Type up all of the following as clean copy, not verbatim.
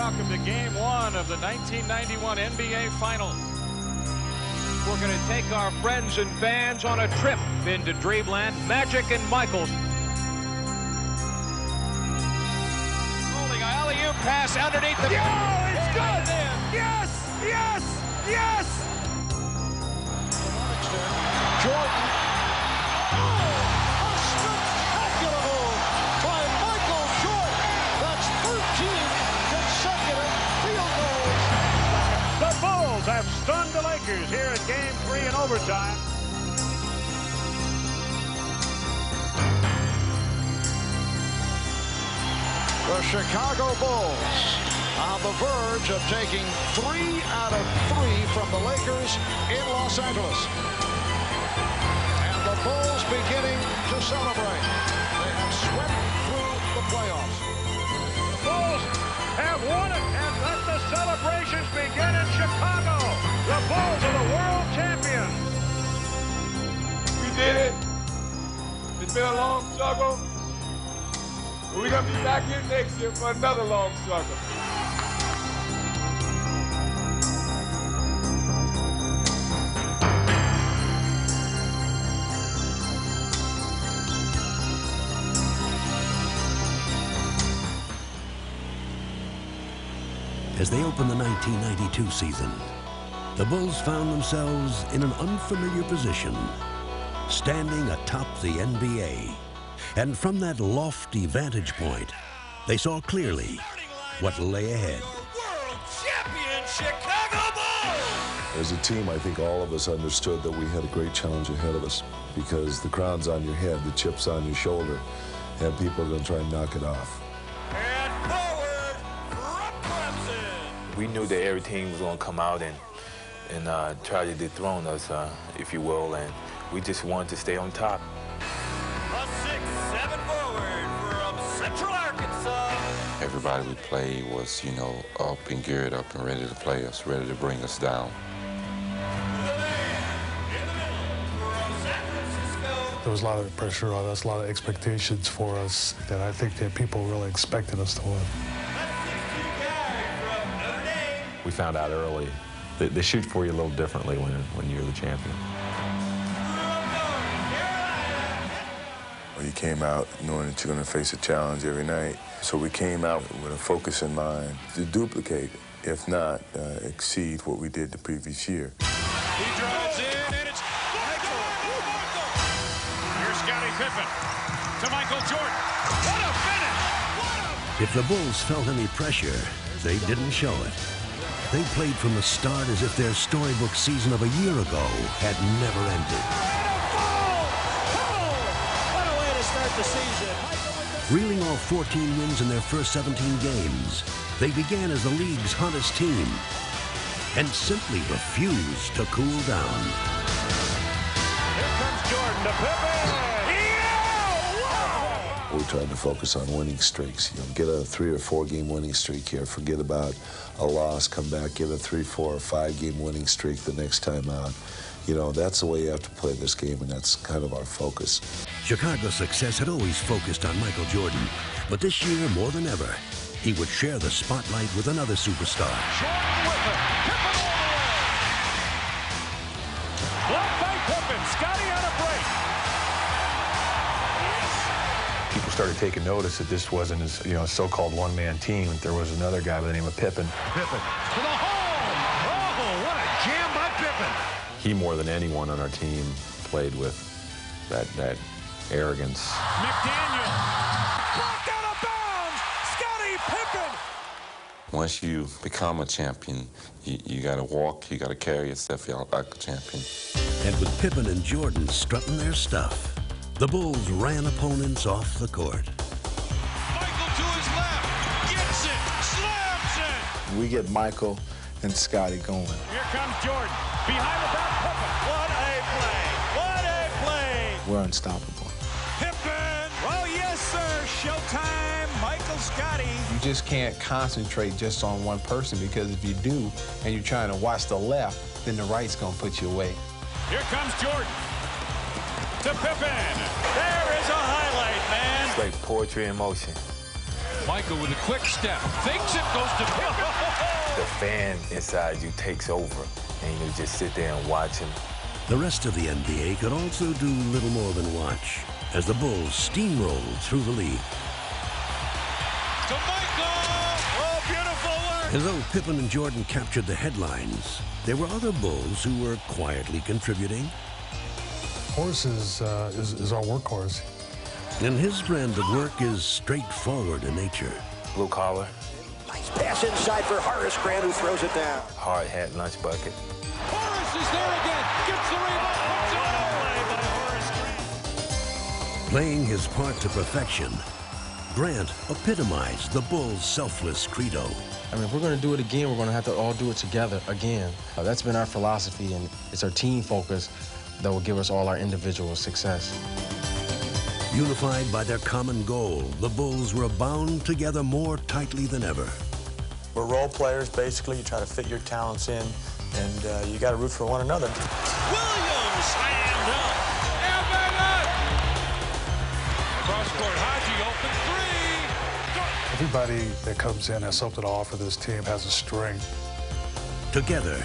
welcome to Game 1 of the 1991 NBA Finals. We're going to take our friends and fans on a trip into Dreamland. Magic and Michael. Rolling alley-oop pass underneath the... Oh, it's good! Yes! Yes! Yes! Jordan. Oh, a spectacular move by Michael Jordan. That's 13 consecutive field goals. The Bulls have stunned the Lakers here in Game 3 in overtime. The Chicago Bulls on the verge of taking 3 out of 3 from the Lakers in Los Angeles. And the Bulls beginning to celebrate. They have swept through the playoffs. The Bulls have won it, and let the celebrations begin in Chicago. The Bulls are the world champions. We did it. It's been a long struggle. We're going to be back here next year for another long struggle. As they opened the 1992 season, the Bulls found themselves in an unfamiliar position, standing atop the NBA. And from that lofty vantage point, they saw clearly what lay ahead. World champion Chicago Bulls! As a team, I think all of us understood that we had a great challenge ahead of us because the crown's on your head, the chip's on your shoulder, and people are going to try and knock it off. And forward from Clemson! We knew that every team was going to come out and try to dethrone us, if you will, and we just wanted to stay on top. A 6'7" forward from Central Arkansas. Everybody we played was, you know, up and geared up and ready to play us, ready to bring us down. There was a lot of pressure on us, a lot of expectations for us that I think that people really expected us to win. We found out early that they shoot for you a little differently when you're the champion. You came out knowing that you're going to face a challenge every night. So we came out with a focus in mind to duplicate, if not exceed what we did the previous year. He drives in, and it's Michael. Here's Scottie Pippen to Michael Jordan. What a finish! If the Bulls felt any pressure, they didn't show it. They played from the start as if their storybook season of a year ago had never ended. The season. Reeling off 14 wins in their first 17 games, they began as the league's hottest team and simply refused to cool down. Here comes Jordan to Pippen. Yeah! Wow! We're trying to focus on winning streaks. You know, get a 3 or 4 game winning streak here. Forget about a loss. Come back, get a 3, 4, or 5 game winning streak the next time out. You know, that's the way you have to play this game, and that's kind of our focus. Chicago's success had always focused on Michael Jordan, but this year, more than ever, he would share the spotlight with another superstar. Jordan with it. Pippen all the way. Blocked by Pippen. Scottie on a break. People started taking notice that this wasn't a so-called one-man team. There was another guy by the name of Pippen. Pippen to the hole. Oh, what a jam by Pippen. He, more than anyone on our team, played with that arrogance. McDaniel. Blocked out of bounds. Scottie Pippen. Once you become a champion, you got to walk, you got to carry yourself out like a champion. And with Pippen and Jordan strutting their stuff, the Bulls ran opponents off the court. Michael to his left. Gets it. Slams it. We get Michael and Scottie going. Here comes Jordan. Behind the back, Pippen. What a play. What a play. We're unstoppable. Pippen. Oh, yes, sir. Showtime. Michael Scottie. You just can't concentrate just on one person, because if you do and you're trying to watch the left, then the right's going to put you away. Here comes Jordan. To Pippen. There is a highlight, man. It's like poetry in motion. Michael with a quick step. Thinks it goes to Pippen. The fan inside you takes over, and you just sit there and watch him. The rest of the NBA could also do little more than watch as the Bulls steamrolled through the league. To Michael! Oh, beautiful work! And though Pippen and Jordan captured the headlines, there were other Bulls who were quietly contributing. Horse is our workhorse. And his brand of work is straightforward in nature. Blue collar. Nice pass inside for Horace Grant, who throws it down. Hard hat, lunch bucket. Horace is there again. Gets the rebound. Puts it away by Horace Grant. Playing his part to perfection, Grant epitomized the Bulls' selfless credo. I mean, if we're going to do it again, we're going to have to all do it together again. That's been our philosophy, and it's our team focus that will give us all our individual success. Unified by their common goal, the Bulls were bound together more tightly than ever. We're role players, basically. You try to fit your talents in, and you got to root for one another. Williams slammed up. Cross-court, Haji open three. Everybody that comes in has something to offer this team, has a strength. Together,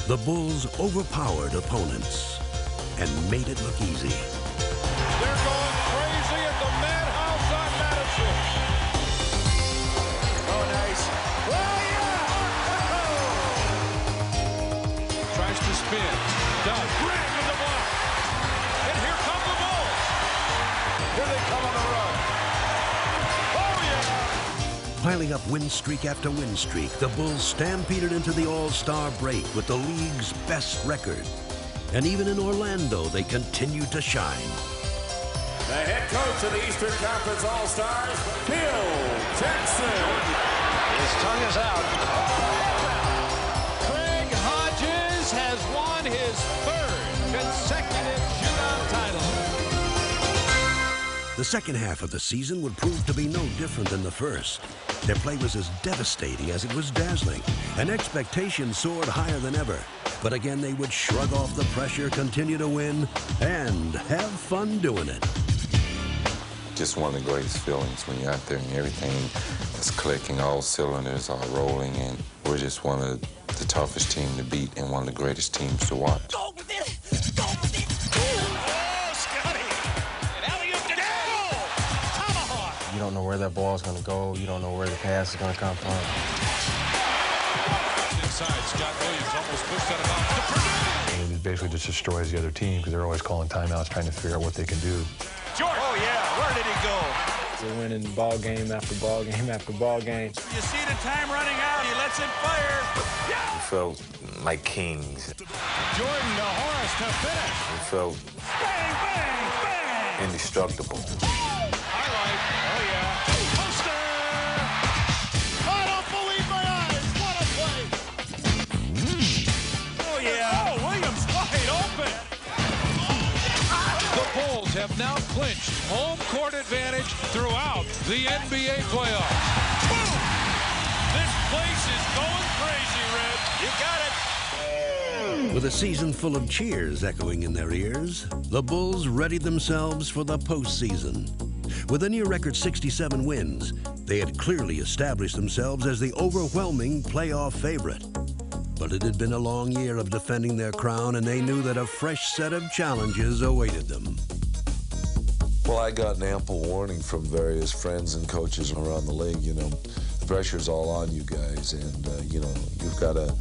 the Bulls overpowered opponents and made it look easy. They're going crazy at the Madhouse on Madison. Oh, nice. Oh, yeah! Tries to spin. Does. Grant with the block. And here come the Bulls. Here they come on the run. Oh, yeah! Piling up win streak after win streak, the Bulls stampeded into the All-Star break with the league's best record. And even in Orlando, they continued to shine. The head coach of the Eastern Conference All-Stars, Phil Jackson. His tongue is out. Craig Hodges has won his third consecutive shootout title. The second half of the season would prove to be no different than the first. Their play was as devastating as it was dazzling, and expectations soared higher than ever. But again, they would shrug off the pressure, continue to win, and have fun doing it. Just one of the greatest feelings when you're out there and everything is clicking, all cylinders are rolling, and we're just one of the toughest teams to beat and one of the greatest teams to watch. Go with it! Go with it! Oh, Scotty! And alley-oop to goal! Tomahawk! You don't know where that ball's going to go. You don't know where the pass is going to come from. Inside, Scott Williams almost pushed that about to Purdue. And it basically just destroys the other team because they're always calling timeouts, trying to figure out what they can do. Jordan! Oh, yeah. Where did he go? We're winning ball game after ball game after ball game. You see the time running out. He lets it fire. Yeah! We felt like kings. Jordan to Horace to finish. We felt Bang, bang, bang! indestructible. Highlight. Oh, yeah. Poster! I don't believe my eyes. What a play. Oh, yeah. Oh, Williams wide open. The Bulls have now clinched home court advantage throughout the NBA playoffs. Boom! This place is going crazy, Red. You got it. With a season full of cheers echoing in their ears, the Bulls readied themselves for the postseason. With a near record 67 wins, they had clearly established themselves as the overwhelming playoff favorite. But it had been a long year of defending their crown, and they knew that a fresh set of challenges awaited them. Well, I got an ample warning from various friends and coaches around the league. You know, the pressure's all on you guys, and you know, you've got to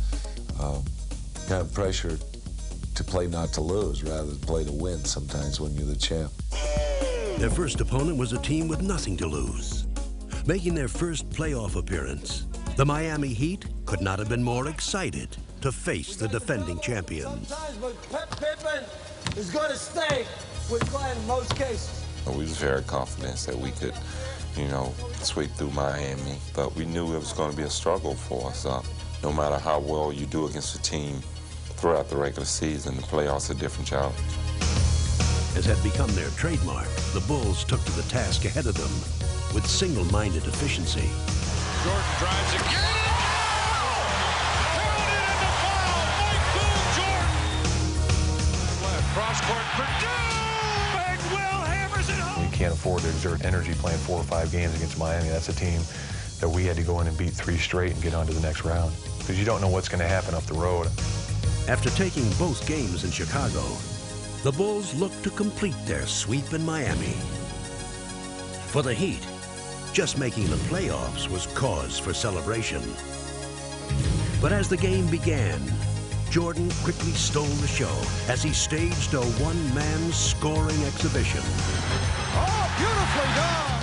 have pressure to play not to lose rather than play to win sometimes when you're the champ. Their first opponent was a team with nothing to lose. Making their first playoff appearance, the Miami Heat could not have been more excited to face the defending champions. Sometimes, but Pippen is going to stay with Glenn in most cases. We was very confident that we could, you know, sweep through Miami, but we knew it was going to be a struggle for us. No matter how well you do against a team throughout the regular season, the playoffs are a different challenge. As had become their trademark, the Bulls took to the task ahead of them with single-minded efficiency. Jordan drives again. Counted in the foul. Michael Jordan. Left cross-court. Purdue. Big Will hammers it home. You can't afford to exert energy playing 4 or 5 games against Miami. That's a team that we had to go in and beat 3 straight and get on to the next round, because you don't know what's going to happen up the road. After taking both games in Chicago, the Bulls looked to complete their sweep in Miami. For the Heat, just making the playoffs was cause for celebration. But as the game began, Jordan quickly stole the show as he staged a one-man scoring exhibition. Oh, beautifully done!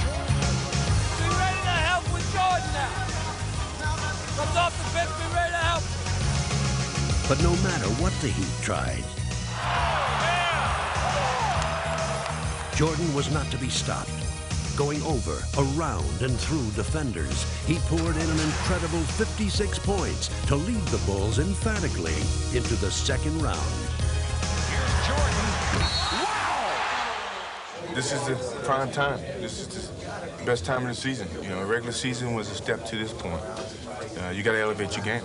Be ready to help with Jordan now. Comes off the bench, be ready to help. But no matter what the Heat tried, Jordan was not to be stopped. Going over, around, and through defenders, he poured in an incredible 56 points to lead the Bulls emphatically into the second round. Here's Jordan. Wow! This is the prime time. This is the best time of the season. You know, regular season was a step to this point. You got to elevate your game.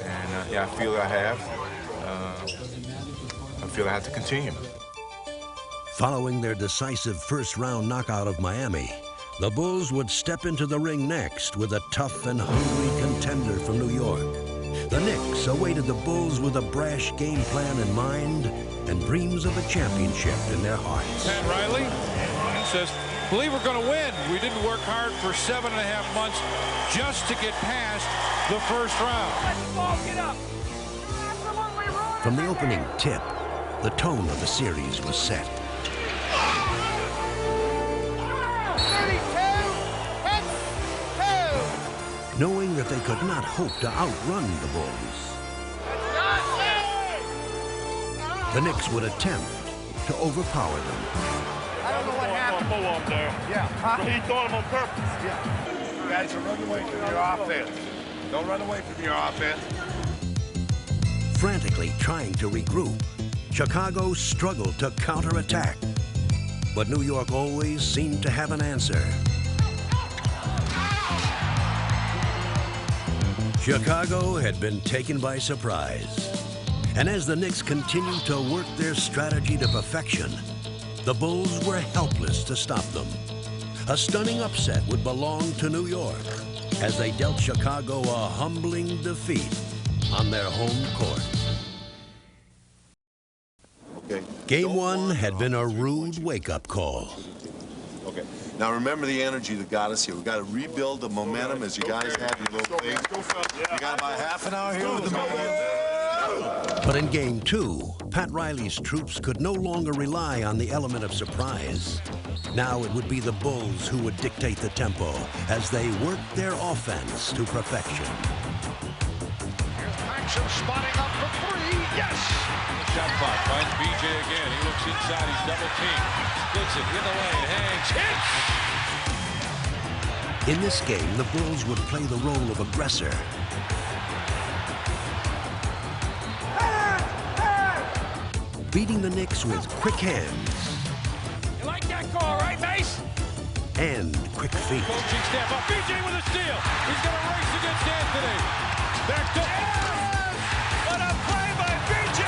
And yeah, I feel I have. I feel I have to continue. Following their decisive first-round knockout of Miami, the Bulls would step into the ring next with a tough and hungry contender from New York. The Knicks awaited the Bulls with a brash game plan in mind and dreams of a championship in their hearts. Pat Riley says, believe we're going to win. We didn't work hard for 7.5 months just to get past the first round. Let the ball get up. From the opening tip, the tone of the series was set. 32, Knowing that they could not hope to outrun the Bulls, the Knicks would attempt to overpower them. I don't know what happened. Up there. Yeah. He thought him on purpose. Yeah. You guys are running away from your offense. Don't run away from your offense. Frantically trying to regroup, Chicago struggled to counterattack. But New York always seemed to have an answer. Chicago had been taken by surprise. And as the Knicks continued to work their strategy to perfection, the Bulls were helpless to stop them. A stunning upset would belong to New York as they dealt Chicago a humbling defeat on their home court. Okay. Game one had been a rude wake-up call. Okay. Now remember the energy that got us here. We got to rebuild the momentum as you guys have your little thing. You got about half an hour here with the momentum. But in game two, Pat Riley's troops could no longer rely on the element of surprise. Now it would be the Bulls who would dictate the tempo as they worked their offense to perfection. Here's Paxson spotting up for three. Yes! Shot clock finds BJ again. He looks inside. He's double teamed. Splits it in the lane. Hangs. Hits! In this game, the Bulls would play the role of aggressor. Beating the Knicks with quick hands. You like that call, right, Mace? And quick feet. Coaching step up. BJ with a steal. He's going to race against Anthony. Back to... What a play by BJ!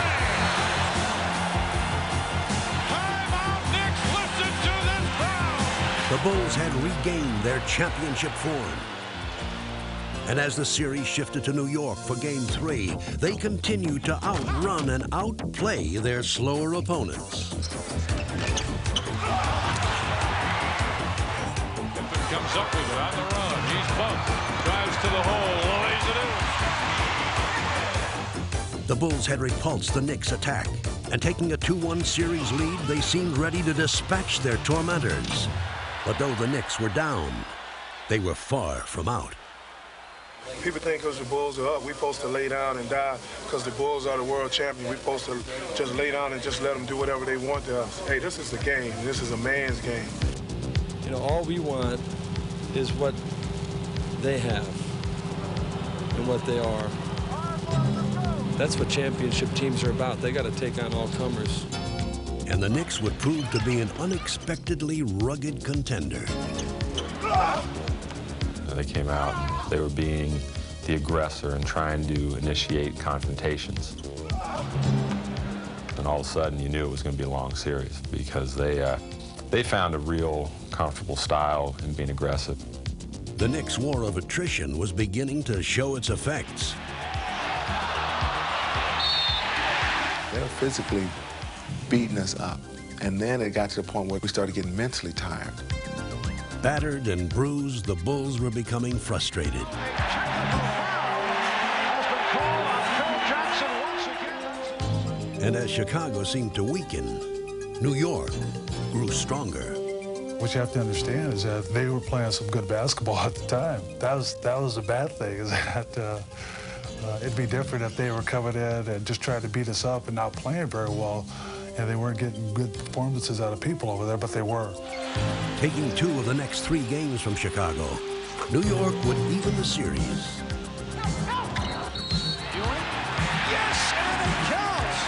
Timeout, Knicks. Listen to this crowd. The Bulls had regained their championship form. And as the series shifted to New York for Game 3, they continued to outrun and outplay their slower opponents. Comes up with it on the run. He's bumped. Drives to the hole. Lays it in. The Bulls had repulsed the Knicks' attack. And taking a 2-1 series lead, they seemed ready to dispatch their tormentors. But though the Knicks were down, they were far from out. People think because the Bulls are up, we're supposed to lay down and die. Because the Bulls are the world champion, we're supposed to just lay down and just let them do whatever they want to us. Hey, this is a game. This is a man's game. You know, all we want is what they have and what they are. That's what championship teams are about. They got to take on all comers. And the Knicks would prove to be an unexpectedly rugged contender. They came out and they were being the aggressor and trying to initiate confrontations. And all of a sudden you knew it was going to be a long series because they found a real comfortable style in being aggressive. The Knicks' war of attrition was beginning to show its effects. They were physically beating us up. And then it got to the point where we started getting mentally tired. Battered and bruised, the Bulls were becoming frustrated. And as Chicago seemed to weaken, New York grew stronger. What you have to understand is that they were playing some good basketball at the time. That was a bad thing, is that it'd be different if they were coming in and just trying to beat us up and not playing very well, and they weren't getting good performances out of people over there, but they were. Taking 2 of the next 3 games from Chicago, New York would even the series. Yes, and it counts!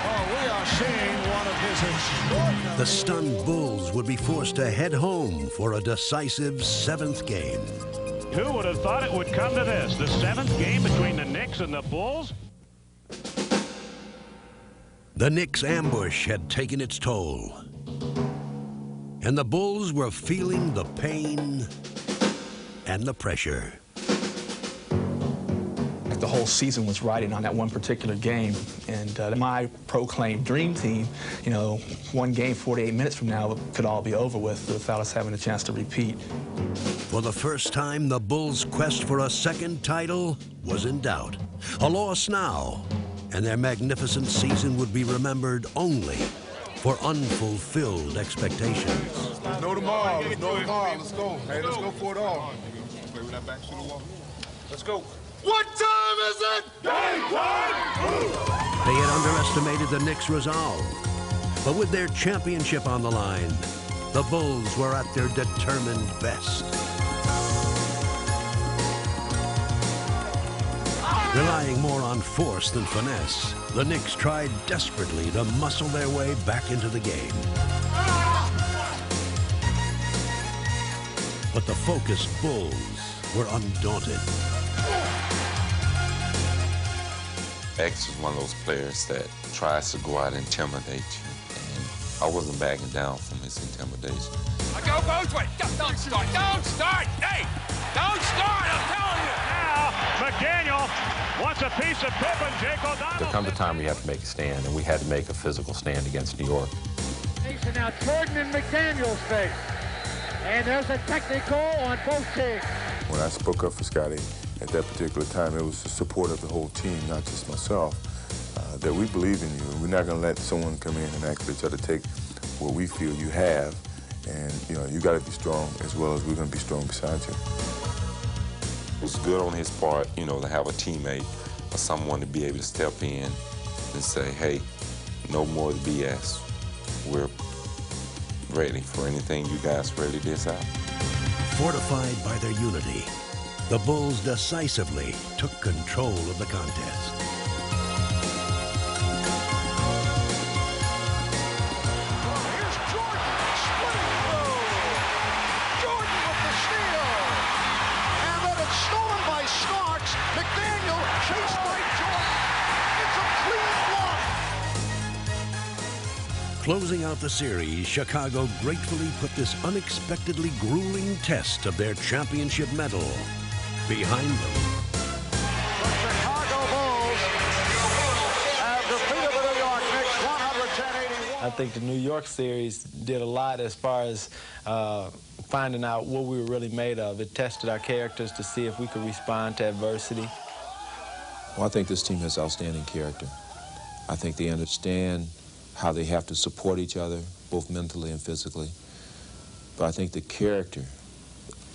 Oh, we are seeing one of his extraordinary... The stunned Bulls would be forced to head home for a decisive 7th game. Who would have thought it would come to this? The 7th game between the Knicks and the Bulls? The Knicks' ambush had taken its toll. And the Bulls were feeling the pain and the pressure. The whole season was riding on that one particular game, and my proclaimed dream team, you know, one game 48 minutes from now could all be over with without us having a chance to repeat. For the first time, the Bulls' quest for a second title was in doubt. A loss now, and their magnificent season would be remembered only for unfulfilled expectations. No tomorrow. No tomorrow. Let's go. Hey, let's go for it all. Play with that back to the wall. Let's go. What time is it? Game time! They had underestimated the Knicks' resolve. But with their championship on the line, the Bulls were at their determined best. Relying more on force than finesse, the Knicks tried desperately to muscle their way back into the game. But the focused Bulls were undaunted. X is one of those players that tries to go out and intimidate you, and I wasn't backing down from his intimidation. Go both ways. Don't start. Don't start. Hey, don't start. I'm telling you. Now, McDaniel wants a piece of Pippen. Jake O'Donnell. There comes a time where you have to make a stand, and we had to make a physical stand against New York. Now Jordan and McDaniel's face. And there's a technical on both teams. When I spoke up for Scotty, at that particular time, it was the support of the whole team, not just myself, that we believe in you. We're not going to let someone come in and actually try to take what we feel you have. And, you know, you got to be strong as well as we're going to be strong beside you. It was good on his part, you know, to have a teammate or someone to be able to step in and say, hey, no more BS. We're ready for anything you guys ready to decide. Fortified by their unity, the Bulls decisively took control of the contest. Here's Jordan, splitting through. Jordan with the steal. And then it's stolen by Starks. McDaniel chased by Jordan. It's a clean block. Closing out the series, Chicago gratefully put this unexpectedly grueling test of their championship medal behind them. The Chicago Bulls have defeated the New York Knicks 110-81. I think the New York series did a lot as far as finding out what we were really made of. It tested our characters to see if we could respond to adversity. Well, I think this team has outstanding character. I think they understand how they have to support each other, both mentally and physically. But I think the character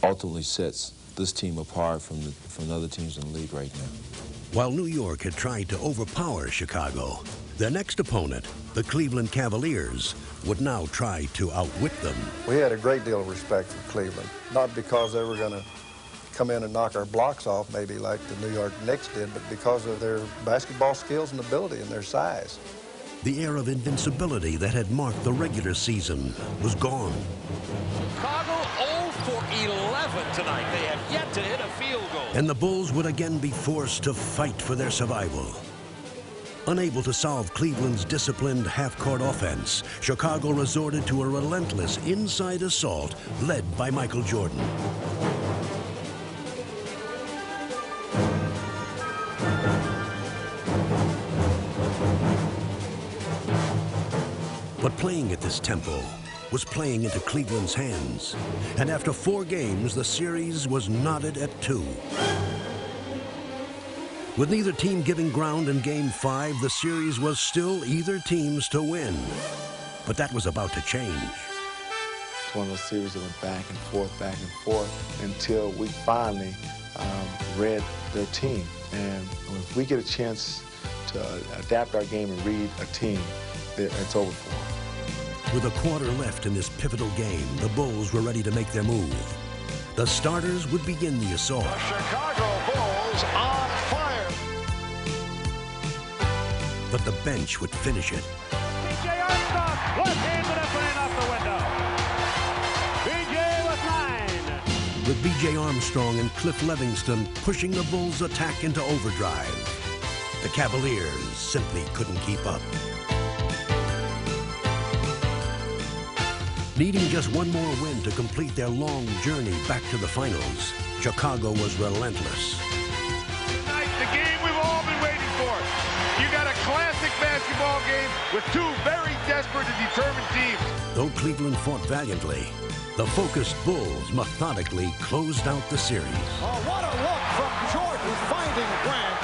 ultimately sets this team apart from the other teams in the league right now. While New York had tried to overpower Chicago, their next opponent, the Cleveland Cavaliers, would now try to outwit them. We had a great deal of respect for Cleveland, not because they were going to come in and knock our blocks off, maybe like the New York Knicks did, but because of their basketball skills and ability and their size. The air of invincibility that had marked the regular season was gone. Chicago 0 for 11 tonight. They have yet to hit a field goal. And the Bulls would again be forced to fight for their survival. Unable to solve Cleveland's disciplined half-court offense, Chicago resorted to a relentless inside assault led by Michael Jordan. playing at this tempo was playing into Cleveland's hands. And after 4 games, the series was knotted at 2. With neither team giving ground in Game 5, the series was still either team's to win. But that was about to change. It's one of those series that went back and forth until we finally read their team. And if we get a chance to adapt our game and read a team, it's over for them. With a quarter left in this pivotal game, the Bulls were ready to make their move. The starters would begin the assault. The Chicago Bulls on fire. But the bench would finish it. B.J. Armstrong, left-handed up and off the window. B.J. with 9. With B.J. Armstrong and Cliff Livingston pushing the Bulls' attack into overdrive. The Cavaliers simply couldn't keep up. Needing just one more win to complete their long journey back to the finals, Chicago was relentless. Tonight, the game we've all been waiting for. You got a classic basketball game with 2 very desperate and determined teams. Though Cleveland fought valiantly, the focused Bulls methodically closed out the series. Oh, what a look from Jordan finding Grant.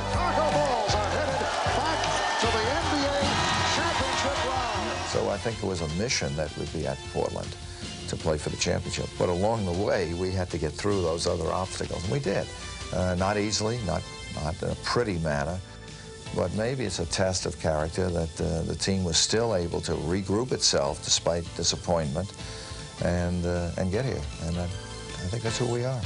Chicago Bulls are headed back to the NBA championship round. So I think it was a mission that we'd be at Portland to play for the championship. But along the way, we had to get through those other obstacles, and we did. Not easily, not in a pretty manner, but maybe it's a test of character that the team was still able to regroup itself despite disappointment and get here. And I think that's who we are.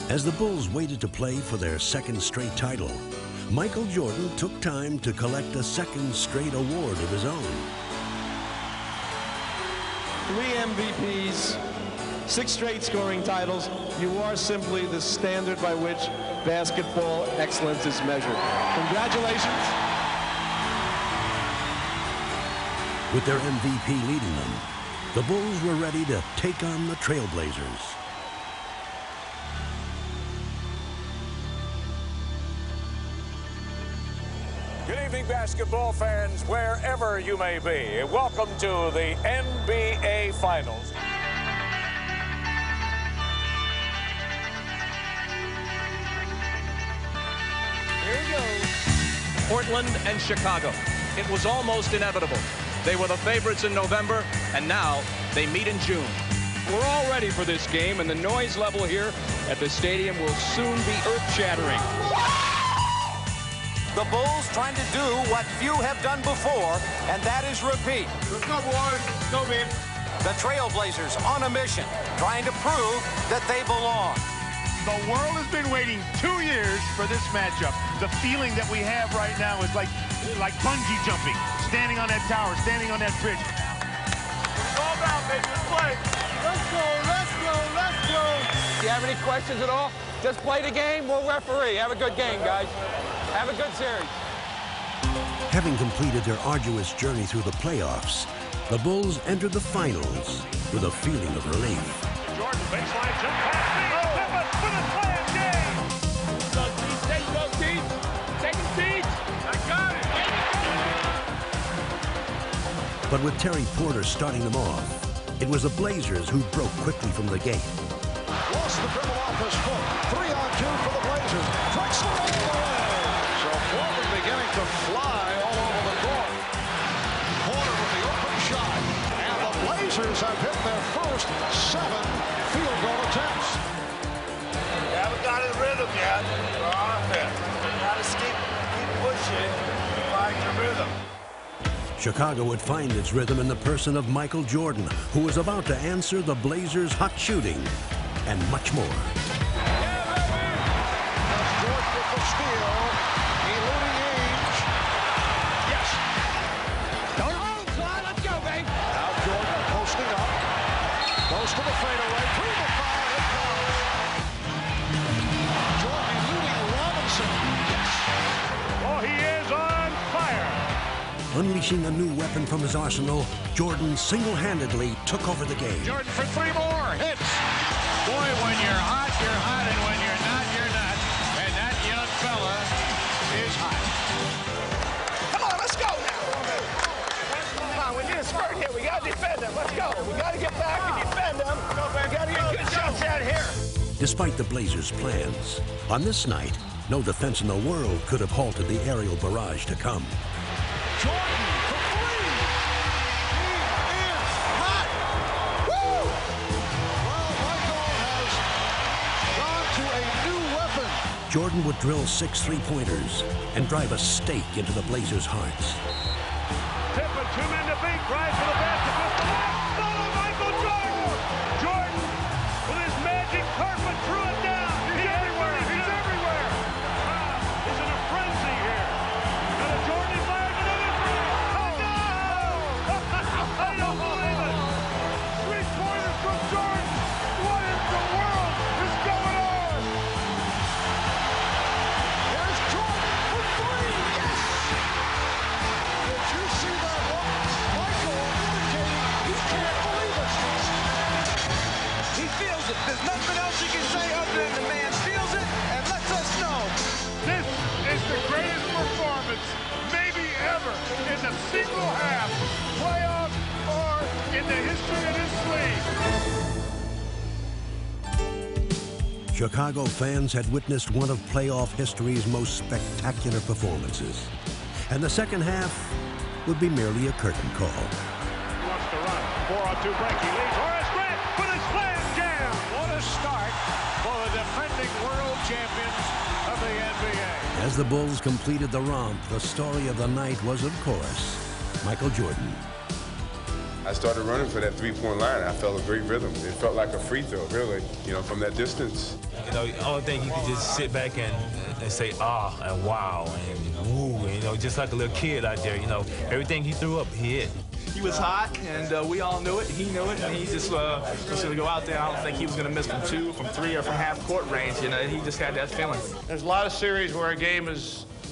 As the Bulls waited to play for their 2nd straight title, Michael Jordan took time to collect a 2nd straight award of his own. 3 MVPs, 6 straight scoring titles. You are simply the standard by which basketball excellence is measured. Congratulations. With their MVP leading them, the Bulls were ready to take on the Trailblazers. Good evening, basketball fans, wherever you may be. Welcome to the NBA Finals. Here we go. Portland and Chicago. It was almost inevitable. They were the favorites in November, and now they meet in June. We're all ready for this game, and the noise level here at the stadium will soon be earth-shattering. The Bulls trying to do what few have done before, and that is repeat. Let's go, boys. Go, man. The Trailblazers on a mission, trying to prove that they belong. The world has been waiting 2 years for this matchup. The feeling that we have right now is like bungee jumping, standing on that tower, standing on that bridge. It's all down, baby. Let's play. Let's go, let's go, let's go. Do you have any questions at all? Just play the game, we'll referee. Have a good game, guys. Have a good series. Having completed their arduous journey through the playoffs, the Bulls entered the finals with a feeling of relief. Jordan, baseline jump pass. Pippen for the slam game. Go, Teach. Taking Teach. I got it. But with Terry Porter starting them off, it was the Blazers who broke quickly from the gate. Lost the dribble off his foot. 3-on-2 for the Blazers. Drexler all the way. So Porter beginning to fly all over the court. Porter with the open shot. And the Blazers have hit their first 7 field goal attempts. You haven't got in rhythm yet. You gotta keep pushing, find your rhythm. Chicago would find its rhythm in the person of Michael Jordan, who was about to answer the Blazers' hot shooting and much more. Jordan with the steal, eluding Ainge. Yes. Don't hold, son. Let's go, babe. Now Jordan posting up. Goes to the fadeaway. Through the foul. It comes. Jordan eluding Robinson. Yes. Oh, he is on fire. Unleashing a new weapon from his arsenal, Jordan single-handedly took over the game. Jordan for 3 more hits. Boy, when you're hot, and when you're not, you're not. And that young Despite the Blazers' plans, on this night, no defense in the world could have halted the aerial barrage to come. Jordan for three. He is hot. Woo! Well, Michael has gone to a new weapon. Jordan would drill 6 3-pointers and drive a stake into the Blazers' hearts. Pippen, 2 men to beat, drives to the basket, with the left, follow Michael Jordan! Jordan, with his magic carpet, threw it down. He's everywhere, he's everywhere. He's in a frenzy here. And a Jordan fires another three. Oh, no! I don't believe it. 3-pointers from Jordan. What in the world is going on? There's Jordan for three. Yes! Did you see that look? Michael indicating he can't believe it. He feels it. There's nothing else he can say other than the man feels it and lets us know. This is the greatest performance, maybe ever, in the single half, playoff, or in the history of this league. Chicago fans had witnessed one of playoff history's most spectacular performances. And the second half would be merely a curtain call. He wants to run. 4-on-2 break. He leads Horace Grant with a slam jam. What a start for the defending world champions of the NBA. As the Bulls completed the romp, the story of the night was, of course, Michael Jordan. I started running for that three-point line. I felt a great rhythm. It felt like a free throw, really, from that distance. The only thing you could just sit back and say, ah, and wow, and woo, and, just like a little kid out there, everything he threw up, he hit. He was hot, and we all knew it. He knew it, and he just was going to go out there. I don't think he was going to miss from 2, from 3, or from half-court range. He just had that feeling. There's a lot of series where a game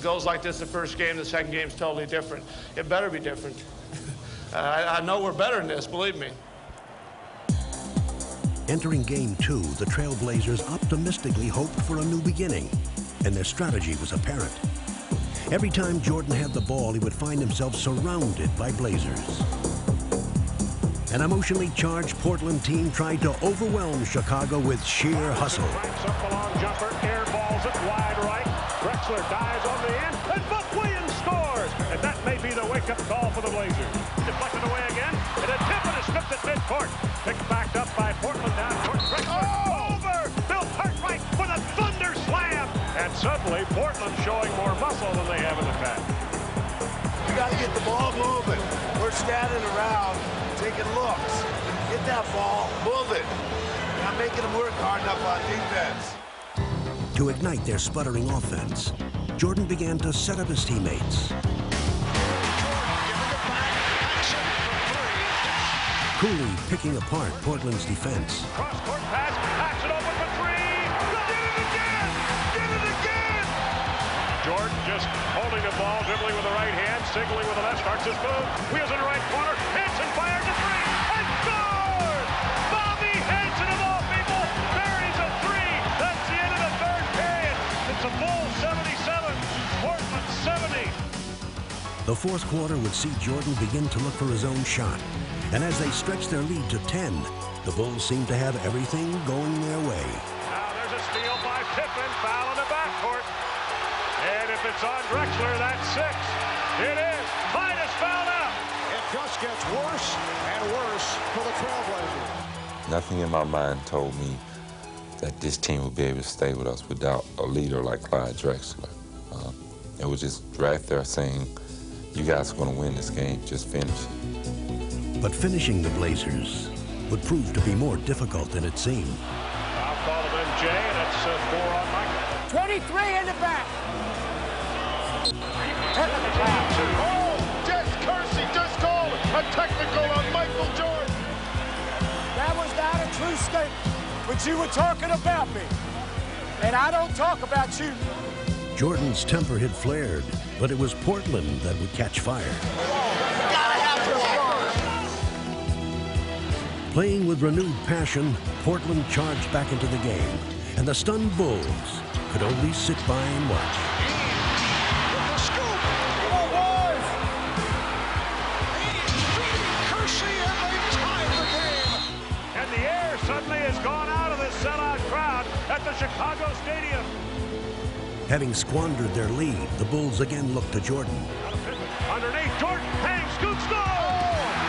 goes like this the first game, the second game's totally different. It better be different. I know we're better than this, believe me. Entering Game 2, the Trailblazers optimistically hoped for a new beginning, and their strategy was apparent. Every time Jordan had the ball, he would find himself surrounded by Blazers. An emotionally charged Portland team tried to overwhelm Chicago with sheer hustle. Cranks up the long jumper, air balls it wide right. Drexler dives on the end, and Buck Williams scores. And that may be the wake-up call for the Blazers. Deflected away again, and a tip and a stripped at midcourt. Picked back up by Portland down court. Drexler over! Bill Cartwright with a thunder slam! And suddenly, Portland showing more muscle than they have in the past. You got to get the ball moving. We're standing around, taking looks. Get that ball, move it. You're not making them work hard enough on defense. To ignite their sputtering offense, Jordan began to set up his teammates. Cooley picking apart Portland's defense. Cross-court pass, backs it open for three. Did it again! Did it again! Jordan just holding the ball, dribbling with the right hand, signaling with the left, starts his move. Wheels in the right corner, Hanson fires a three, and scores! Bobby Hanson of all people buries a three. That's the end of the third period. It's a Bulls 77, Portland 70. The fourth quarter would see Jordan begin to look for his own shot. And as they stretched their lead to 10, the Bulls seemed to have everything going their way. Now there's a steal by Pippen, foul in the backcourt. And if it's on Drexler, that's 6. It is. Clyde is fouled out. It just gets worse and worse for the Trailblazers. Nothing in my mind told me that this team would be able to stay with us without a leader like Clyde Drexler. It was just right there saying, you guys are going to win this game, just finish it. But finishing the Blazers would prove to be more difficult than it seemed. Foul call of MJ, and it's 4 on Michael. 23 in the back. Oh, Jess Kersey just called a technical on Michael Jordan. That was not a true statement, but you were talking about me, and I don't talk about you. Jordan's temper had flared, but it was Portland that would catch fire. Playing with renewed passion, Portland charged back into the game, and the stunned Bulls could only sit by and watch. And the air suddenly has gone out of this sellout crowd as Having squandered their lead, the Bulls again look to Jordan. Underneath, Jordan hangs, scoots, no!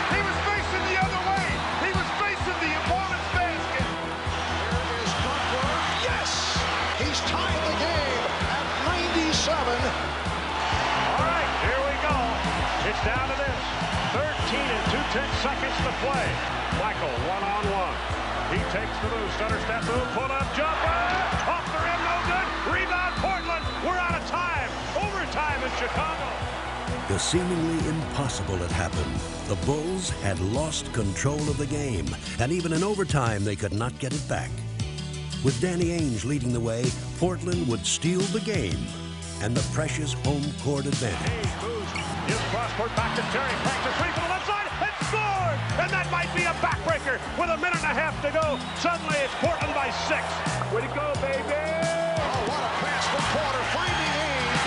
He was facing the other way. He was facing the opponent's basket. There is Butler. Yes! He's tied the game at 97. All right, here we go. It's down to this. 13 and 2/10 seconds to play. Michael, one-on-one. He takes the move, stutter step move, pull-up jumper. Off the rim, no good. Rebound, Portland. We're out of time. Overtime in Chicago. The seemingly impossible had happened. The Bulls had lost control of the game, and even in overtime, they could not get it back. With Danny Ainge leading the way, Portland would steal the game and the precious home court advantage. Ainge moves, gives cross-court back to Terry. Back to three from the left side, and scored! And that might be a backbreaker with a minute and a half to go. Suddenly, it's Portland by 6. Way to go, baby! Oh, what a pass from Porter, finding Ainge.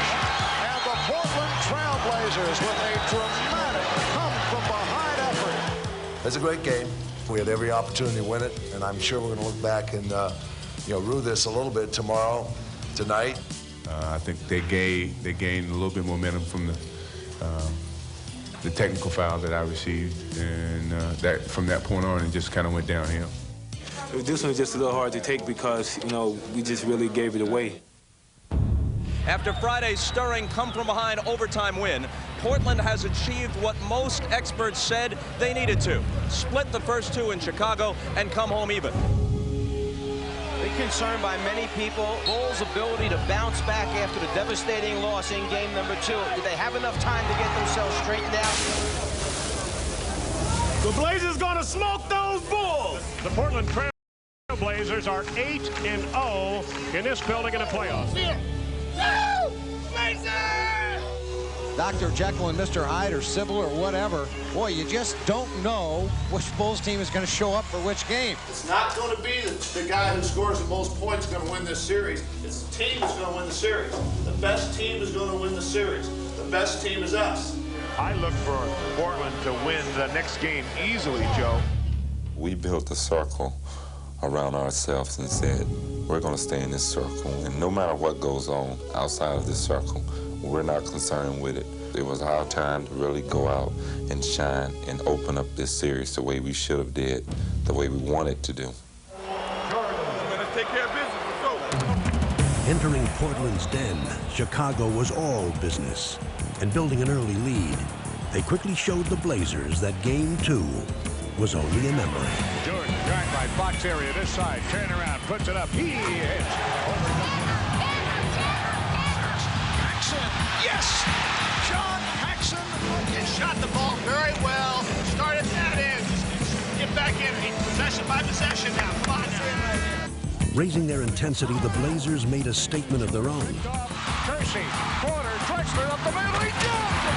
And the Portland Trailblazers with a dramatic come-from-behind effort. It's a great game. We had every opportunity to win it, and I'm sure we're going to look back and rue this a little bit tonight. I think they gained a little bit momentum from the technical foul that I received, and from that point on, it just kind of went downhill. This one was just a little hard to take because, we just really gave it away. After Friday's stirring come-from-behind overtime win, Portland has achieved what most experts said they needed to. Split the first two in Chicago and come home even. Big concern by many people, Bulls' ability to bounce back after the devastating loss in game number 2. Did they have enough time to get themselves straightened out? The Blazers gonna smoke those Bulls! The Portland Trailblazers are 8-0 in this building in the playoffs. Dr. Jekyll and Mr. Hyde or Sybil or whatever, boy, you just don't know which Bulls team is going to show up for which game. It's not going to be the guy who scores the most points going to win this series. It's the team that's going to win the series. The best team is going to win the series. The best team is us. I look for Portland to win the next game easily, Joe. We built a circle around ourselves and said, we're going to stay in this circle, and no matter what goes on outside of this circle, we're not concerned with it. It was our time to really go out and shine and open up this series the way we should have did, the way we wanted to do. Let's take care of business. Entering Portland's den, Chicago was all business. And building an early lead, they quickly showed the Blazers that Game 2 was only a memory. Jordan, drive by, box area, this side, turn around, puts it up, he hits. Yes! John Paxson. He shot the ball very well. Started that end. Get back in. Possession by possession now. Come on now. Raising their intensity, the Blazers made a statement of their own. Kersey, corner, Drexler up the middle, he jumps!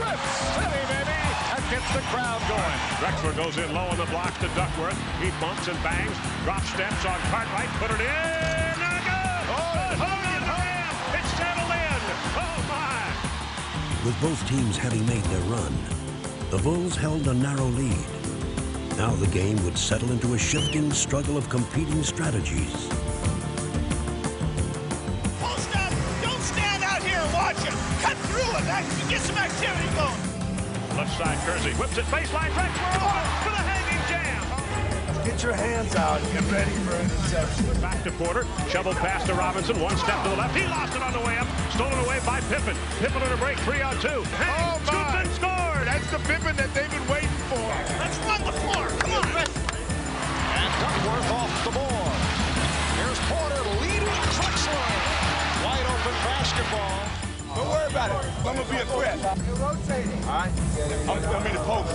Rips City, baby! That gets the crowd going. Drexler goes in low on the block to Duckworth. He bumps and bangs, drops steps on Cartwright, put it in, and a good! Oh, on the rim! It's settled in! Oh, my! With both teams having made their run, the Bulls held a narrow lead. Now the game would settle into a shifting struggle of competing strategies. Post up! Don't stand out here and watch it! Cut through it! Get some activity going! Left side, Kersey whips it, baseline, Drexler for the hanging jam! Get your hands out and get ready for an interception. Back to Porter, shovel pass to Robinson, one step to the left. He lost it on the way up, stolen away by Pippen. Pippen on a break, 3-on-2. Hey, scooped and scored! That's the Pippen that they've been waiting for. Let's run the floor, come on! And Duckworth off the board. Here's Porter leading Drexler. Wide open basketball. Don't worry about it. I'm going to be a threat. You're rotating. All right? I'm in the post.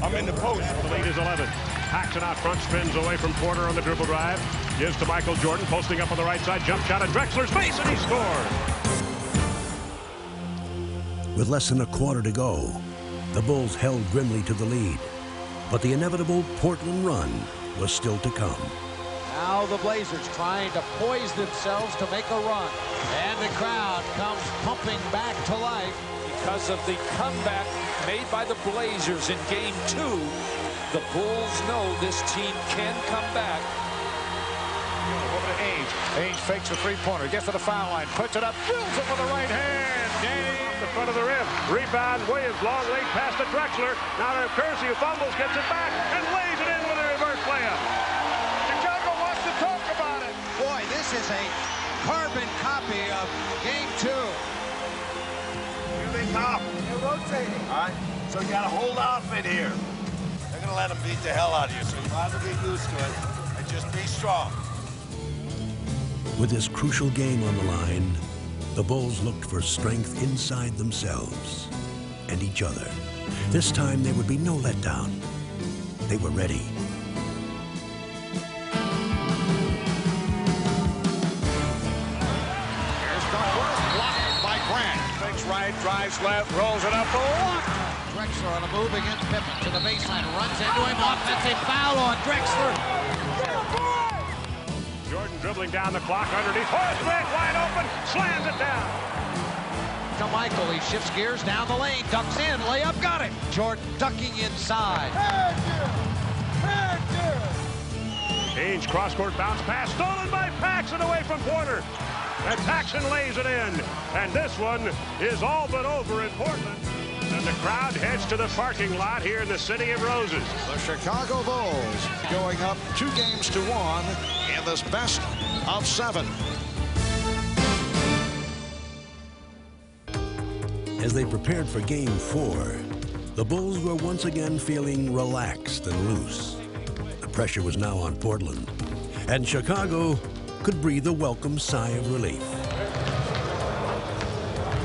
I'm in the post. The lead is 11. Paxson out front, spins away from Porter on the dribble drive. Gives to Michael Jordan, posting up on the right side. Jump shot at Drexler's face, and he scored. With less than a quarter to go, the Bulls held grimly to the lead. But the inevitable Portland run was still to come. Now the Blazers trying to poise themselves to make a run. And the crowd comes pumping back to life. Because of the comeback made by the Blazers in Game 2, the Bulls know this team can come back. Over to Ainge. Ainge fakes a three-pointer, gets to the foul line, puts it up, drills it with the right hand. Off the front of the rim. Rebound, Williams, long lead pass to Drexler. Now to Kersey, who fumbles, gets it back, and lays it in with a reverse layup. Chicago wants to talk about it. Boy, this is a carbon copy of Game 2. Here they come. They're rotating. All right, so you got a whole outfit here. They're gonna let them beat the hell out of you, so you might as well get used to it and just be strong. With this crucial game on the line, the Bulls looked for strength inside themselves and each other. This time there would be no letdown. They were ready. Here's Duckworth, blocked by Grant. Fakes right, drives left, rolls it up, blocked. Drexler on a move against Pippen to the baseline, runs into him, offensive foul on Drexler. Jordan dribbling down the clock underneath. Horace Grant wide open, slams it down. To Michael, he shifts gears down the lane, ducks in, layup, got it. Jordan ducking inside. Ainge cross-court bounce pass, stolen by Paxson away from Porter. And Paxson lays it in. And this one is all but over in Portland. And the crowd heads to the parking lot here in the City of Roses. The Chicago Bulls going up 2-1 in this best of 7. As they prepared for Game 4, the Bulls were once again feeling relaxed and loose. The pressure was now on Portland, and Chicago could breathe a welcome sigh of relief.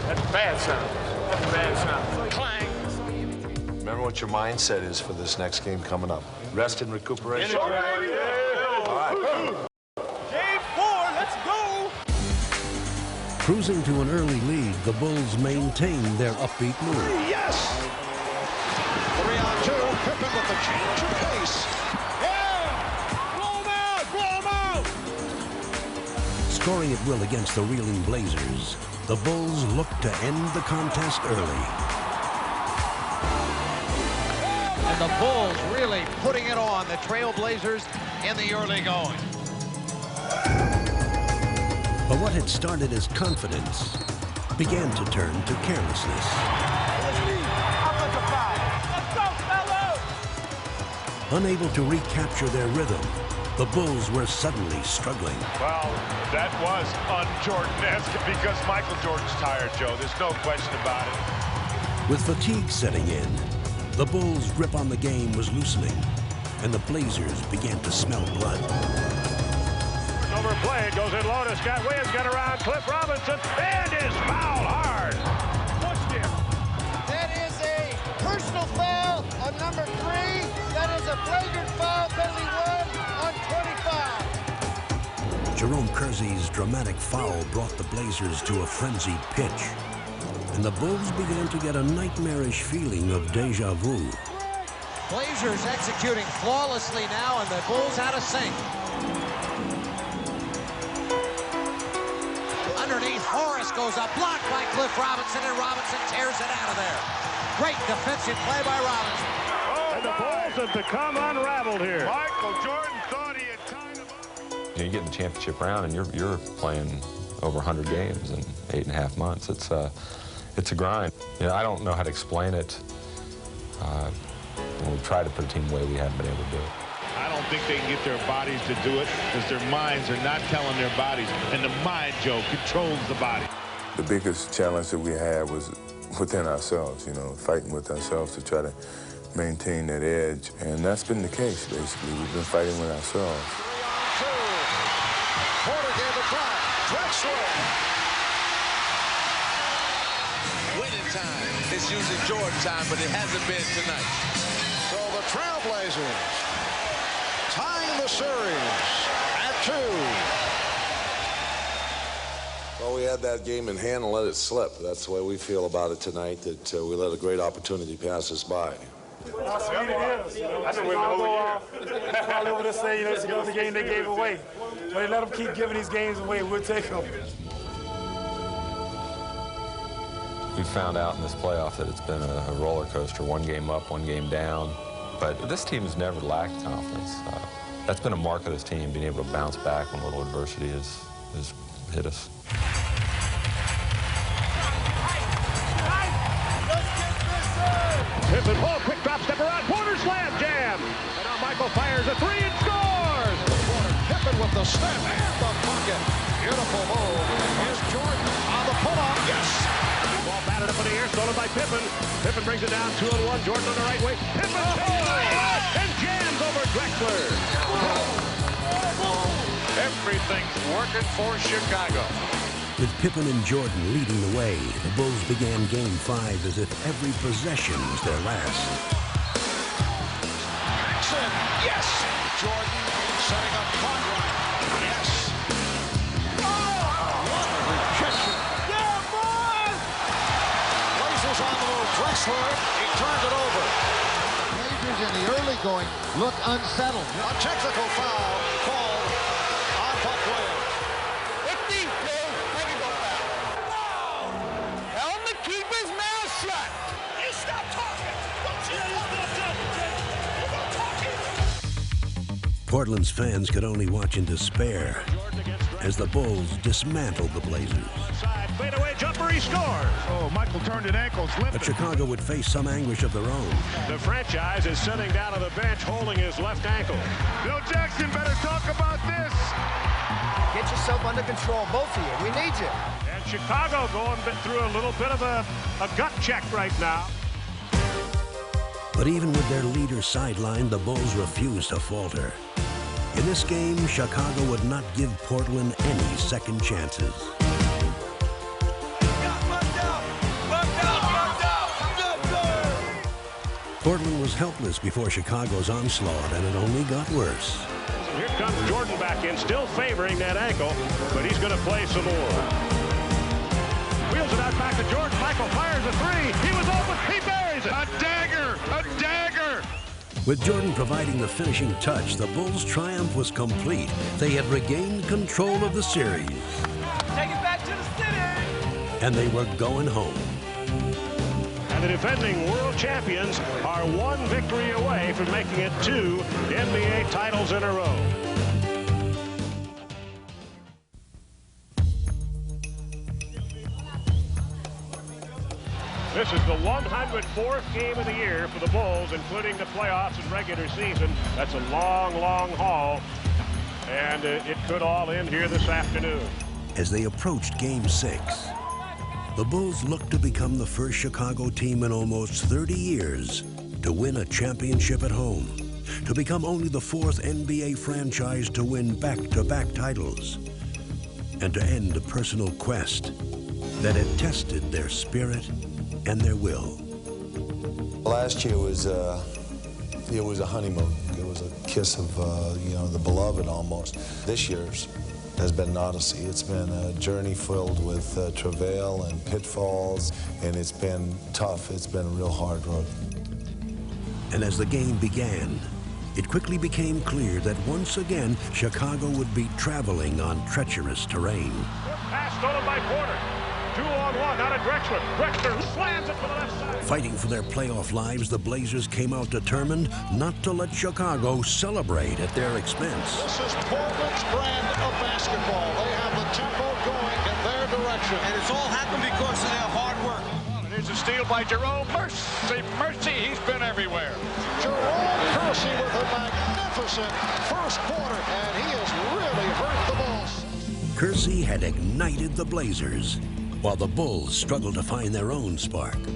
That's bad sound. That's bad sound. Clang. Remember what your mindset is for this next game coming up. Rest and recuperation. All right. Game 4, let's go. Cruising to an early lead, the Bulls maintained their upbeat mood. Yes! 3-on-2, Pippen with the change of pace. Yeah! Blow him out! Blow him out! Scoring at will against the reeling Blazers, the Bulls looked to end the contest early. And the Bulls really putting it on the Trailblazers in the early going. But what had started as confidence began to turn to carelessness. Unable to recapture their rhythm, the Bulls were suddenly struggling. Well, that was un-Jordan-esque because Michael Jordan's tired, Joe. There's no question about it. With fatigue setting in, the Bulls' grip on the game was loosening, and the Blazers began to smell blood. Overplayed, goes in low to Scott Williams, got around Cliff Robinson, and is fouled hard. Pushed him. That is a personal foul on number 3. That is a flagrant foul, penalty 1 on 25. Jerome Kersey's dramatic foul brought the Blazers to a frenzied pitch, and the Bulls began to get a nightmarish feeling of deja vu. Blazers executing flawlessly now, and the Bulls out of sync. Underneath, Horace goes up, blocked by Cliff Robinson, and Robinson tears it out of there. Great defensive play by Robinson. And the Bulls have become unraveled here. Michael Jordan thought he had tied him up. You get in the championship round, and you're playing over 100 games in 8.5 months. It's a grind. You know, I don't know how to explain it. When we try to put a team away, we haven't been able to do it. I don't think they can get their bodies to do it because their minds are not telling their bodies. And the mind, Joe, controls the body. The biggest challenge that we had was within ourselves, you know, fighting with ourselves to try to maintain that edge. And that's been the case, basically. We've been fighting with ourselves. 3-on-2. Porter gave it back. Drexler. Winning time. It's usually Jordan time, but it hasn't been tonight. So the Trailblazers tying the series at 2. Well, we had that game in hand and let it slip. That's the way we feel about it tonight, that we let a great opportunity pass us by. How sweet it is. That's what probably over to say, it's the game they gave away. But they let them keep giving these games away. We'll take them. We found out in this playoff that it's been a roller coaster, one game up, one game down. But this team has never lacked confidence. That's been a mark of this team, being able to bounce back when a little adversity has hit us. Pippen, ball, quick drop, step around, Porter slam, jam. And now Michael fires a three and scores. Pippen with the step and the bucket. Beautiful move. Here's Jordan on the pull-up. Yes. Ball batted up in the air, stolen by Pippen. Pippen brings it down 2-on-1. Jordan on the right wing. Pippen and jams over Drexler. Everything's working for Chicago. With Pippen and Jordan leading the way, the Bulls began Game 5 as if every possession was their last. Jackson, yes. Jordan setting up Conrad. Yes. Oh, what a rejection. Yeah, boy! Blazers on the move. Drexler, he turned it over. Blazers in the early going look unsettled. A technical foul called on Buck Williams. Keep his mouth shut. You stop talking. Don't you stop talking. Portland's fans could only watch in despair as the Bulls dismantled the Blazers. Fade away jumper, he scores. Oh, Michael turned an ankle. But Chicago would face some anguish of their own. The franchise is sitting down on the bench holding his left ankle. Bill Jackson better talk about this. Get yourself under control, both of you. We need you. And Chicago going through a little bit of a gut check right now. But even with their leader sidelined, the Bulls refused to falter. In this game, Chicago would not give Portland any second chances. Portland was helpless before Chicago's onslaught, and it only got worse. Here comes Jordan back in, still favoring that ankle, but he's going to play some more. Wheels it out back to Jordan. Michael fires a three. He was open. He buries it. A dagger! A dagger! With Jordan providing the finishing touch, the Bulls' triumph was complete. They had regained control of the series. Take it back to the city. And they were going home. And the defending world champions are one victory away from making it 2 NBA titles in a row. This is the 104th game of the year for the Bulls, including the playoffs and regular season. That's a long, long haul, and it could all end here this afternoon. As they approached Game 6, the Bulls looked to become the first Chicago team in almost 30 years to win a championship at home, to become only the 4th NBA franchise to win back-to-back titles, and to end a personal quest that had tested their spirit and their will. Last year was it was a honeymoon. It was a kiss of the beloved almost. This year's has been an odyssey. It's been a journey filled with travail and pitfalls, and it's been tough. It's been a real hard road. And as the game began, it quickly became clear that once again, Chicago would be traveling on treacherous terrain. Pass stolen by Porter. 2-on-1, out of Drexler. Drexler slams it to the left side. Fighting for their playoff lives, the Blazers came out determined not to let Chicago celebrate at their expense. This is Portland's brand of basketball. They have the tempo going in their direction. And it's all happened because of their hard work. There's a steal by Jerome. Mercy, he's been everywhere. Jerome Kersey with a magnificent first quarter, and he has really hurt the Bulls. Kersey had ignited the Blazers, while the Bulls struggled to find their own spark. Boys,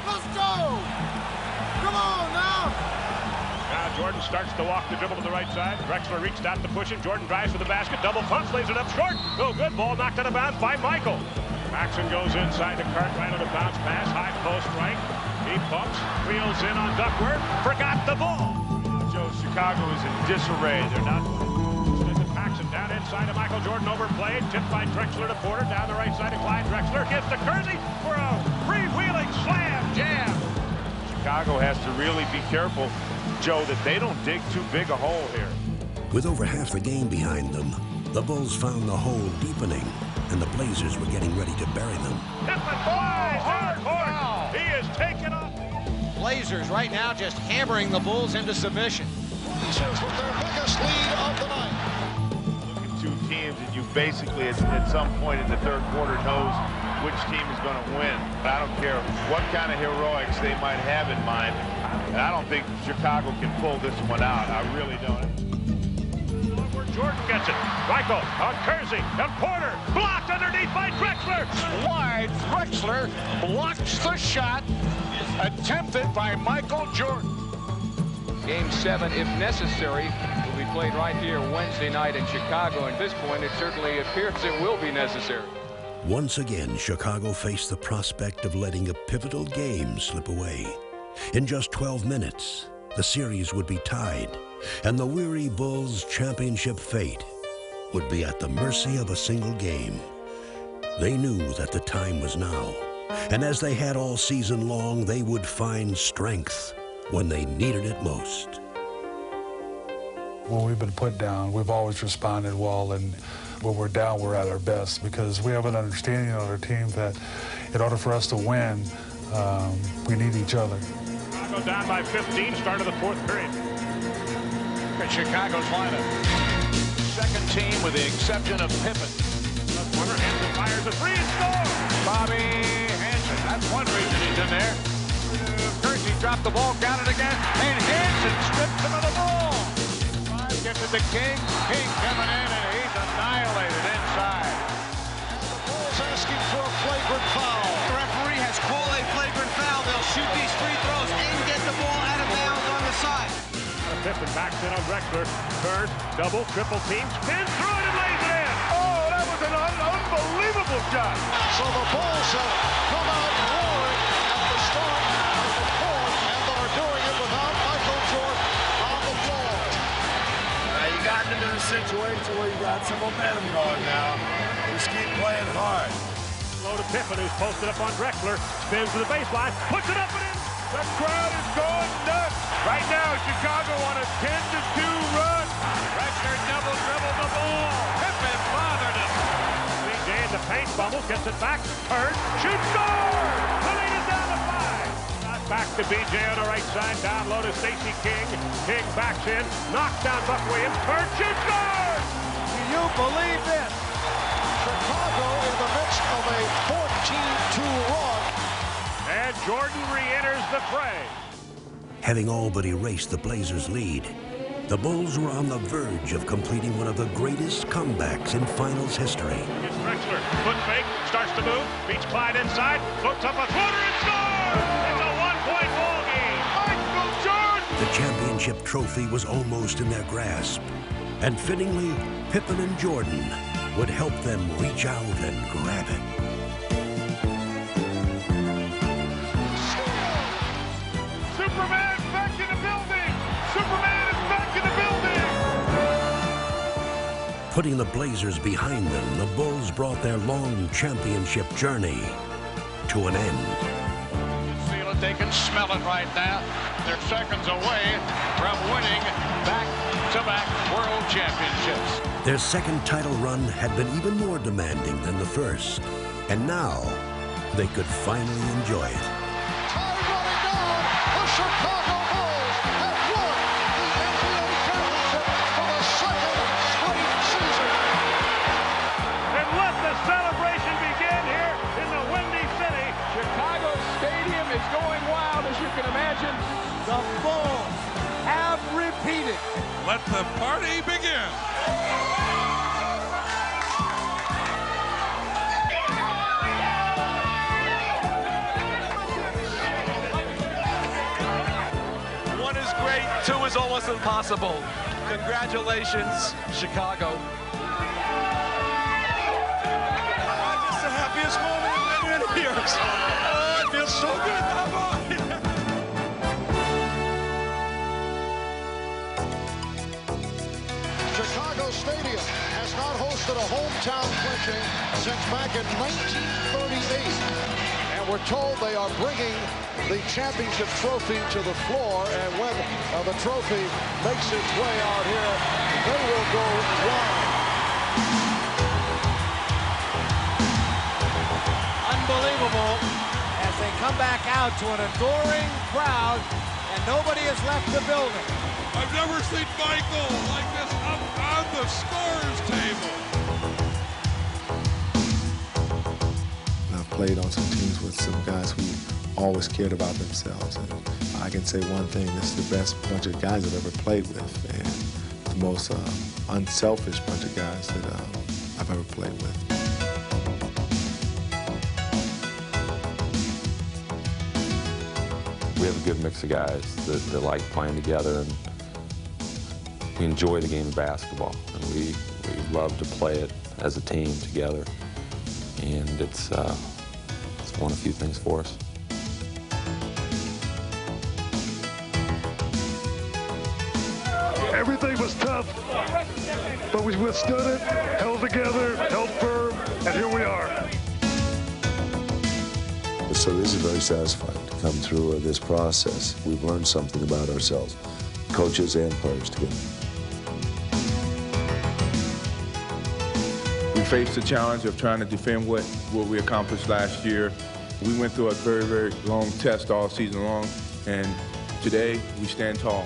let's go! Come on now! Now Jordan starts to walk the dribble to the right side. Drexler reached out to push him. Jordan drives for the basket. Double pump, lays it up short. No good. Ball knocked out of bounds by Michael. Maxson goes inside to Cartwright on a bounce pass. High post right. He pumps. Wheels in on Duckworth. Forgot the ball. Joe, Chicago is in disarray. They're not... Maxson down inside to Michael Jordan, overplayed, tipped by Drexler to Porter, down the right side to Clyde Drexler, gives to Kersey for a freewheeling slam jam. Chicago has to really be careful, Joe, that they don't dig too big a hole here. With over half the game behind them, the Bulls found the hole deepening, and the Blazers were getting ready to bury them. Hard foul. He is taken off. Blazers right now just hammering the Bulls into submission. Blazers with their biggest lead of the night. Look at two teams, and you basically, at some point in the third quarter, knows which team is going to win. I don't care what kind of heroics they might have in mind, and I don't think Chicago can pull this one out. I really don't. Where Jordan gets it. Reichel on Kersey, and Porter blocked underneath by Drexler. Wide, Drexler blocks the shot attempted by Michael Jordan. Game 7, if necessary, will be played right here Wednesday night in Chicago. At this point, it certainly appears it will be necessary. Once again, Chicago faced the prospect of letting a pivotal game slip away. In just 12 minutes, the series would be tied, and the weary Bulls' championship fate would be at the mercy of a single game. They knew that the time was now, and as they had all season long, they would find strength when they needed it most. When we've been put down, we've always responded well, and when we're down, we're at our best, because we have an understanding on our team that in order for us to win, we need each other. Chicago down by 15, start of the fourth period. At Chicago's lineup. Second team with the exception of Pippen. Corner, Hansen fires a three and scores. Bobby Hansen, that's one reason he's in there. Kersey dropped the ball, got it again, and Hansen strips him of the ball. Five gets it to King. King coming in, and he's annihilated inside. And the Bulls asking for a flagrant foul. The referee has called a flagrant foul. They'll shoot these free throws and get the ball out of bounds on the side. Pippen backs in on Drexler. Turns, double, triple team, spins through it and lays it in. Oh, that was an unbelievable shot. So the Bulls have come out roaring at the start of the fourth, and they're doing it without Michael Jordan on the floor. You got into a situation where you got some momentum going now. Just keep playing hard. Low to Pippen, who's posted up on Drexler. Spins to the baseline, puts it up and in. The crowd is going nuts. Right now, Chicago on a 10-2 run. Drexler double dribbled the ball. Pippen bothered him. CJ in the paint, bubble, gets it back, turns, shoots, scores! The lead is down to 5. Not back to BJ on the right side, down low to Stacey King. King backs in, knocks down Buck Williams, turns, shoots, scores! Do you believe this? Chicago in the midst of a 14-2 run. And Jordan re-enters the fray. Having all but erased the Blazers' lead, the Bulls were on the verge of completing one of the greatest comebacks in finals history. It's Drexler, foot fake, starts to move, beats Clyde inside, puts up a floater and scores! It's a one-point ball game. Michael Jordan! The championship trophy was almost in their grasp, and fittingly, Pippen and Jordan would help them reach out and grab it. Superman's back in the building! Superman is back in the building! Putting the Blazers behind them, the Bulls brought their long championship journey to an end. Feel it, they can smell it right now. They're seconds away from winning back-to-back world championships. Their second title run had been even more demanding than the first, and now they could finally enjoy it. The Chicago Bulls have won the NBA championship for the second straight season. And let the celebration begin here in the Windy City. Chicago Stadium is going wild, as you can imagine. The Bulls have repeated. Let the party begin. Two is almost impossible. Congratulations, Chicago. Just the happiest moment in years. Oh, it feels so good. Chicago Stadium has not hosted a hometown clinching since back in 1938. And we're told they are bringing the championship trophy to the floor, and when the trophy makes its way out here, they will go wild. Unbelievable as they come back out to an adoring crowd, and nobody has left the building. I've never seen Michael like this up on the scorer's table. I've played on some teams with some guys who always cared about themselves. And I can say one thing, this is the best bunch of guys I've ever played with, and the most unselfish bunch of guys that I've ever played with. We have a good mix of guys that like playing together, and we enjoy the game of basketball, and we love to play it as a team together, and it's won a few things for us. Everything was tough, but we withstood it, held together, held firm, and here we are. So this is very satisfying to come through this process. We've learned something about ourselves, coaches and players together. We faced the challenge of trying to defend what we accomplished last year. We went through a very, very long test all season long, and today we stand tall.